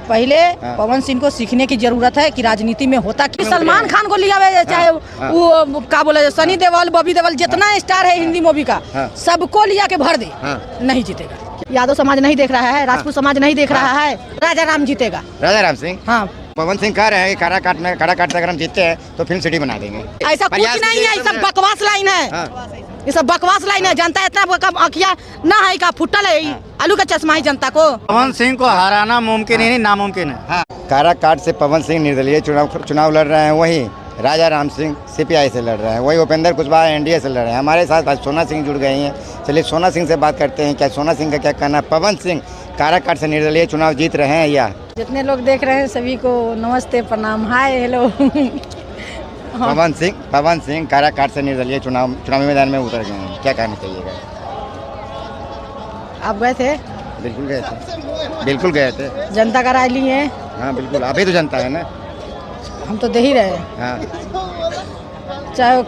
पहले पवन सिंह को सीखने की जरूरत है कि राजनीति में होता कि सलमान खान को लिया हुआ, चाहे वो क्या बोले सनी देओल, बॉबी देओल, जितना स्टार है हिंदी मूवी का सबको लिया के भर दे, नहीं जीतेगा। यादव समाज नहीं देख रहा है, राजपूत समाज नहीं देख रहा है, राजा राम जीतेगा। राजा राम सिंह। हाँ, पवन सिंह कह रहे हैं काराकाट से अगर हम जीतते हैं तो फिल्म सिटी बना देंगे। ऐसा कुछ नहीं है, ये सब बकवास लाइन है। ये सब बकवास लाइन है। जनता इतना आँखियाँ ना है का फुटल है, आलू का चश्मा है जनता को। पवन सिंह को हराना मुमकिन ही नहीं, नामुमकिन है। काराकाट से पवन सिंह निर्दलीय चुनाव लड़ रहे हैं, वहीं राजा राम सिंह सीपीआई से लड़ रहे हैं, वही उपेंद्र कुशवाहा एनडीए से लड़ रहे हैं। हमारे साथ आज सोना सिंह जुड़ गई हैं। चलिए सोना सिंह से बात करते हैं, क्या सोना सिंह का क्या कहना है। पवन सिंह काराकाट से निर्दलीय चुनाव जीत रहे हैं या? जितने लोग देख रहे हैं सभी को नमस्ते, प्रणाम, हाय, हेलो। पवन सिंह काराकाट से निर्दलीय चुनावी मैदान में उतर गए हैं, क्या कहना चाहिएगा? आप गए थे? बिल्कुल गए थे। जनता का राय ली है। हाँ बिल्कुल, अभी तो जनता है ना। हम तो दे ही रहे हैं। हाँ। चाहे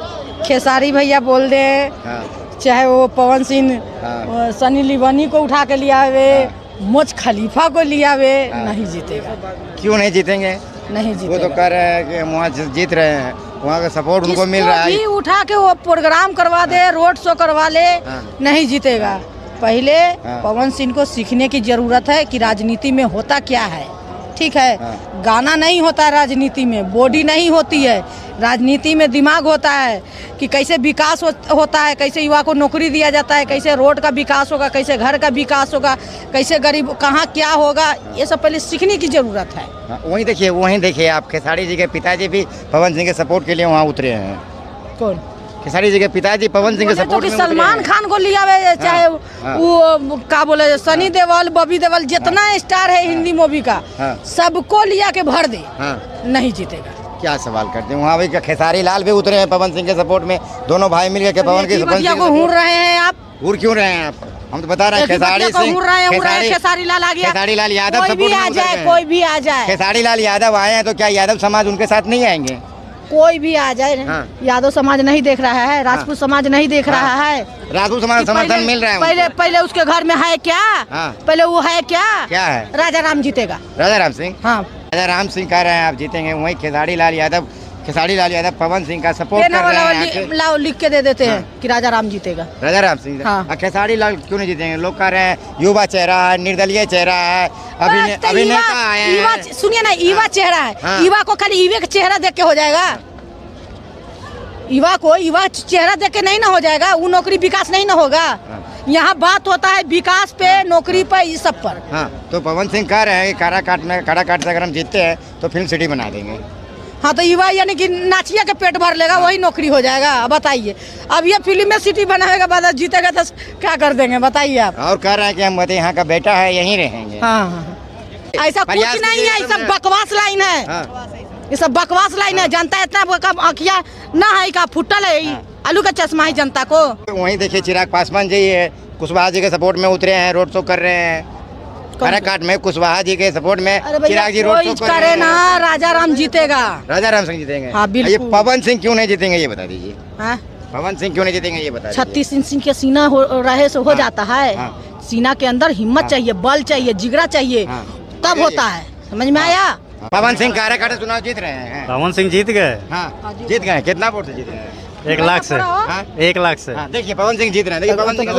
खेसारी भैया बोल दे, चाहे वो पवन सिंह सनी लियोनी को उठा के लिया वे, मुझ खलीफा को लिया वे, नहीं जीतेगा। क्यों नहीं जीतेंगे? नहीं जीतेगा। वो तो कह रहे हैं कि वहाँ जीत रहे हैं, वहाँ का सपोर्ट उनको मिल रहा है। उठा के वो प्रोग्राम करवा दे, रोड शो करवा ले, नहीं जीतेगा। पहले पवन सिंह को सीखने की जरूरत है कि राजनीति में होता क्या है। ठीक है, गाना नहीं होता है राजनीति में, बॉडी नहीं होती है, राजनीति में दिमाग होता है कि कैसे विकास होता है, कैसे युवा को नौकरी दिया जाता है, कैसे रोड का विकास होगा, कैसे घर का विकास होगा, कैसे गरीब कहाँ क्या होगा, ये सब पहले सीखने की जरूरत है। वहीं देखिए आप खेसारी जी के पिताजी भी पवन सिंह के सपोर्ट के लिए वहाँ उतरे हैं। कौन? खेसारी जी के पिताजी पवन सिंह के सपोर्ट में सलमान खान को लिया हुआ, चाहे वो क्या बोले सनी देओल, बॉबी देओल, जितना स्टार है हिंदी मूवी का सबको लिया के भर दे, नहीं जीतेगा। क्या सवाल करते हैं? वहाँ भी खेसारी लाल भी उतरे हैं पवन सिंह के सपोर्ट में, दोनों भाई मिलकर के पवन के सपोर्ट को हूर रहे हैं। आप हूर क्यों रहे हैं? आप हम तो बता रहे हैं खेसारी लाल आ गया, खेसारी लाल यादव कोई भी आ जाए, कोई भी आ जाए। खेसारी लाल यादव आए हैं तो क्या यादव समाज उनके साथ नहीं आएंगे? कोई भी आ जाए। यादव समाज नहीं देख रहा है, राजपूत समाज नहीं देख रहा है। राजपूत समाज समर्थन मिल रहा है। पहले उसके घर में है क्या? पहले वो है क्या है? राजा राम जीतेगा। राजा राम सिंह। हाँ, राजा राम सिंह कह रहे हैं आप जीतेंगे, वहीं खेसारी लाल यादव पवन सिंह का सपोर्ट कर रहे हैं। लिख के दे देते हैं कि राजा राम जीतेगा। राजा राम सिंह। खेसारी लाल क्यों नहीं जीतेंगे? लोग कह रहे हैं युवा चेहरा है, निर्दलीय चेहरा है, अभिनेता आए हैं। सुनिए ना, युवा चेहरा है, युवा को खाली युवा का चेहरा देख के हो जाएगा? युवा चेहरा देख के नहीं ना हो जाएगा, वो नौकरी विकास नहीं ना होगा। यहाँ बात होता है विकास पे, नौकरी पे, इस सब पर। तो पवन सिंह कह रहे हैं कि काराकाट से अगर हम जीतते हैं तो फिल्म सिटी बना देंगे। हाँ, तो युवा यानी कि नाचिया के पेट भर लेगा, वही नौकरी हो जाएगा। बताइए, अब ये फिल्म में सिटी बनाएगा, बाद जीतेगा तो क्या कर देंगे? बताइए आप। और कह रहे हैं कि हम यहाँ का बेटा है, यहीं रहेंगे। हाँ, ऐसा कुछ नहीं है, ये सब बकवास लाइन है। ये सब बकवास लाइन है। जनता इतना आँखियाँ ना है का फुटल है, आलू का चश्मा है जनता को। वहीं देखिए चिराग पासवान जी है, कुशवाहा जी के सपोर्ट में उतरे हैं, रोड शो कर रहे हैं काराकाट में। कुशवाहा जी के सपोर्ट में चिराग जी रोड शो कर रहे हैं ना। राजा राम जीतेगा। राजा राम सिंह जीतेंगे। हाँ, ये पवन सिंह क्यों नहीं जीतेंगे ये बता दीजिए। पवन सिंह क्यों नहीं जीतेंगे ये बता दीजिए। 36 इंच के सीना रहे से हो जाता है। सीना के अंदर हिम्मत चाहिए, बल चाहिए, जिगरा चाहिए, तब होता है। समझ में आया? पवन सिंह काराकाट से चुनाव जीत रहे हैं। पवन सिंह जीत गए। जीत गए। कितना वोट से जीत रहे हैं? 1 लाख से। 1 लाख से। देखिए पवन सिंह जीत रहे हैं। देखिए पवन सिंह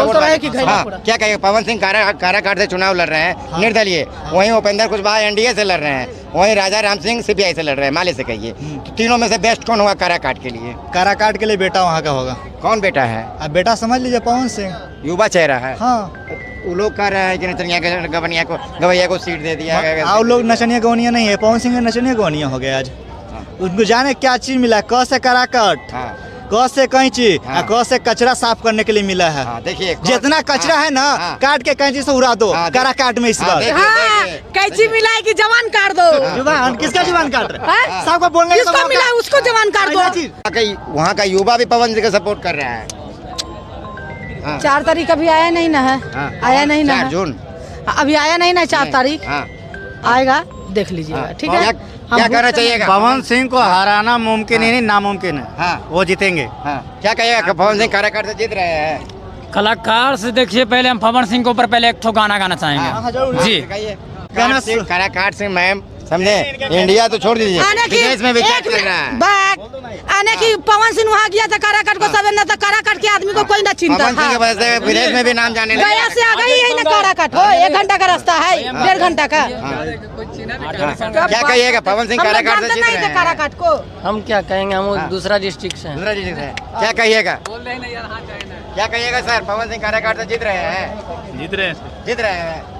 क्या कहिए? पवन सिंह काराकाट से चुनाव लड़ रहे हैं निर्दलीय, वहीं उपेंद्र कुशवाहा एनडीए से लड़ रहे हैं, वहीं राजा राम सिंह सीपीआई से लड़ रहे हैं। माले से कहिए, तीनों में से बेस्ट कौन होगा काराकाट के लिए? काराकाट के लिए बेटा वहाँ का होगा। कौन बेटा है? अब बेटा समझ लीजिए पवन सिंह, युवा चेहरा है। हाँ, वो लोग कह रहे हैं कि नचनिया गवैया को सीट दे दिया गया। आप लोग नचनिया गवनिया नहीं है, पवन सिंह नचनिया गवनिया हो गया आज। उनको जाने क्या चीज मिला, क से काराकाट, क से कैंची, क से कचरा साफ करने के लिए मिला है। देखिए जितना कचरा है ना, काट के कैंची से उड़ा दो काराकाट में इस बार। कैंची मिला है कि जवान काट दो? जुबान किसका जुबान काट रहा है? सबको बोलने किसको मिला है उसको जवान काट दो। वहाँ का युवा भी पवन सिंह का सपोर्ट कर रहा है। 4 तारीख अभी आया नहीं ना है? आया नहीं ना? 4 जून अभी आया नहीं ना? 4 तारीख आएगा, देख लीजिएगा। ठीक है, क्या करना चाहिए? पवन सिंह को हराना मुमकिन ही नहीं, नामुमकिन है। वो जीतेंगे। क्या कहिएगा? पवन सिंह काराकाट से जीत रहे हैं। कलाकार से देखिए, पहले हम पवन सिंह के ऊपर पहले एक ठो गाना गाना चाहेंगे जी। काराकाट से मैम समझे, इंडिया तो छोड़ दीजिए, विदेश में भी क्या चल रहा है। आने की पवन सिंह वहाँ गया था काराकाट को, सब न तो काराकाट के आदमी को कोई न चिंता। पवन सिंह की वजह से विदेश में भी नाम जाने लगे। गया से आ गई यही ना काराकाट हो, 1 घंटा का रास्ता है, 1.5 घंटा का। क्या कहिएगा, पवन सिंह काराकाट से जीत रहे हैं। काराकाट को हम क्या कहेंगे, हम दूसरा डिस्ट्रिक्ट से हैं। दूसरा डिस्ट्रिक्ट है, क्या कहिएगा, क्या कहिएगा सर, पवन सिंह काराकाट से जीत रहे हैं, जीत रहे हैं।